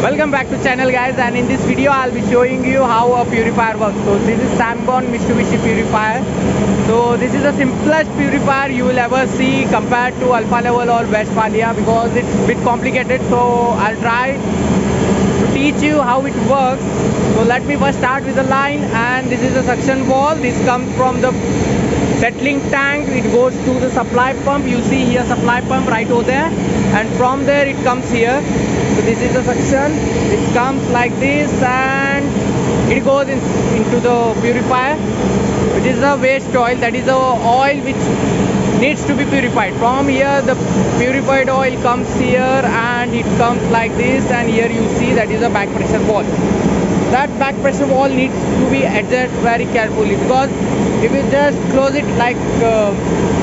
Welcome back to channel guys, and in this video I'll be showing you how a purifier works. So this is Samgon Mitsubishi purifier. So this is the simplest purifier you will ever see compared to Alpha Level or Westphalia, because it's a bit complicated. So I'll try to teach you how it works. So let me first start with the line, and this is a suction valve. This comes from the settling tank, it goes to the supply pump. You see here supply pump right over there, and from there it comes here. So this is the suction, it comes like this and it goes into the purifier, which is the waste oil, that is the oil which needs to be purified. From here the purified oil comes here and it comes like this, and here you see that is a back pressure valve. That back pressure valve needs to be adjusted very carefully, because if you just close it like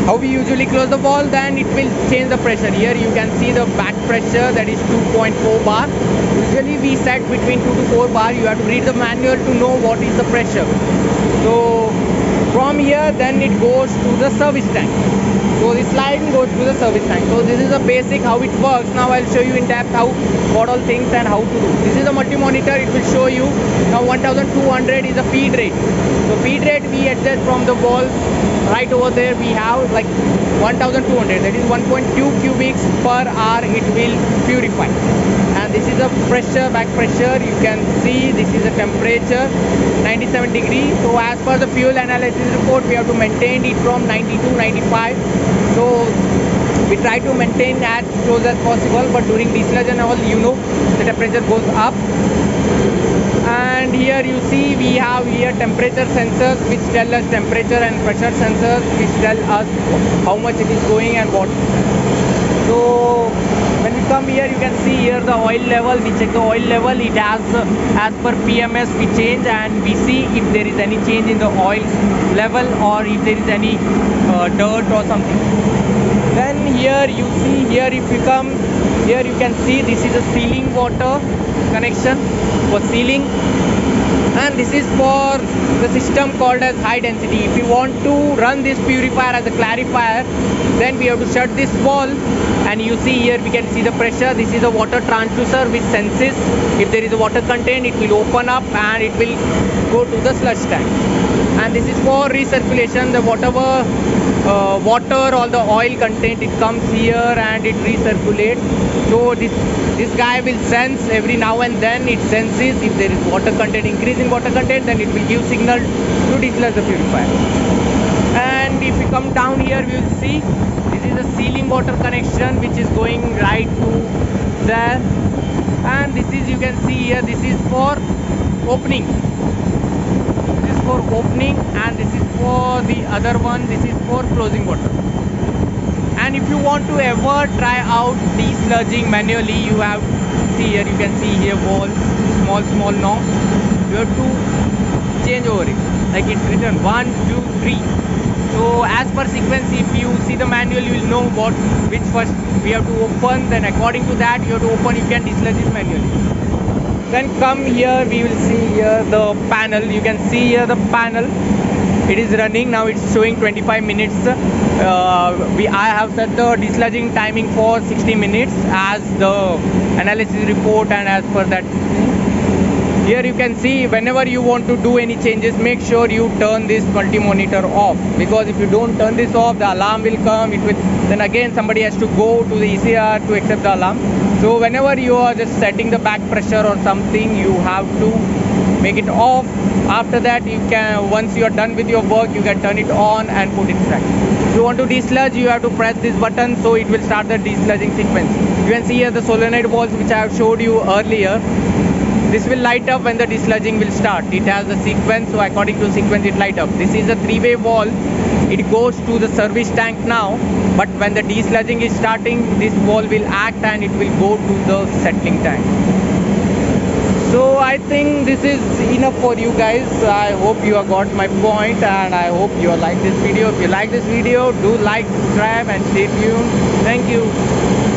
how we usually close the valve, then it will change the pressure. Here you can see the back pressure, that is 2.4 bar. Usually we set between 2 to 4 bar. You have to read the manual to know what is the pressure. So from here then it goes to the service tank. So this line goes to the service tank. So this is the basic how it works. Now I'll show you in depth how what all things and how to do. This is a multi-monitor. It will show you now 1200 is a feed rate. So feed rate we adjust from the valve. Right over there we have like 1200, that is 1.2 cubics per hour it will purify. And this is a pressure, back pressure. You can see this is a temperature 97 degrees. So as per the fuel analysis report, we have to maintain it from 90 to 95. So we try to maintain as close as possible, but during dislodge and all, you know, the temperature goes up. And here you see we have here temperature sensors which tell us temperature, and pressure sensors which tell us how much it is going and what. So when we come here, you can see here the oil level. We check the oil level. It has as per PMS we change, and we see if there is any change in the oil level or if there is any dirt or something. Then here you see, here if you come here, you can see this is a sealing water connection for sealing, and this is for the system called as high density. If you want to run this purifier as a clarifier, then we have to shut this valve, and you see here we can see the pressure. This is a water transducer which senses if there is a water content, it will open up and it will go to the sludge tank. And this is for recirculation. The whatever water or the oil content, it comes here and it recirculates. So this guy will sense every now and then. It senses if there is water content, increase in water content, then it will give signal to dislodge the purifier. And if you come down here, we will see this is a sealing water connection which is going right to there. And this is, you can see here, this is for opening. This is for opening, and this is for the other one. This is for closing water. And if you want to ever try out desludging manually, you have see here, you can see here valve, small knob. You have to change over it, like it's written 1, 2, 3. So as per sequence, if you see the manual, you will know which first we have to open. Then according to that you have to open. You can dislodge it manually. Then come here, we will see here the panel. You can see here the panel. It is running now. It's showing 25 minutes. I have set the dislodging timing for 60 minutes as the analysis report, and as per that. Here you can see whenever you want to do any changes, make sure you turn this multi-monitor off, because if you don't turn this off, the alarm will come. Then again somebody has to go to the ECR to accept the alarm. So whenever you are just setting the back pressure or something, you have to make it off. After that, you can, once you are done with your work, you can turn it on and put it back. If you want to desludge, you have to press this button, so it will start the desludging sequence. You can see here the solenoid valves which I have showed you earlier. This will light up when the desludging will start. It has a sequence, so according to sequence it light up. This is a three-way valve. It goes to the service tank now, but when the desludging is starting, this valve will act and it will go to the settling tank. So I think this is enough for you guys. I hope you have got my point, and I hope you like this video. If you like this video, do like, subscribe and stay tuned. Thank you.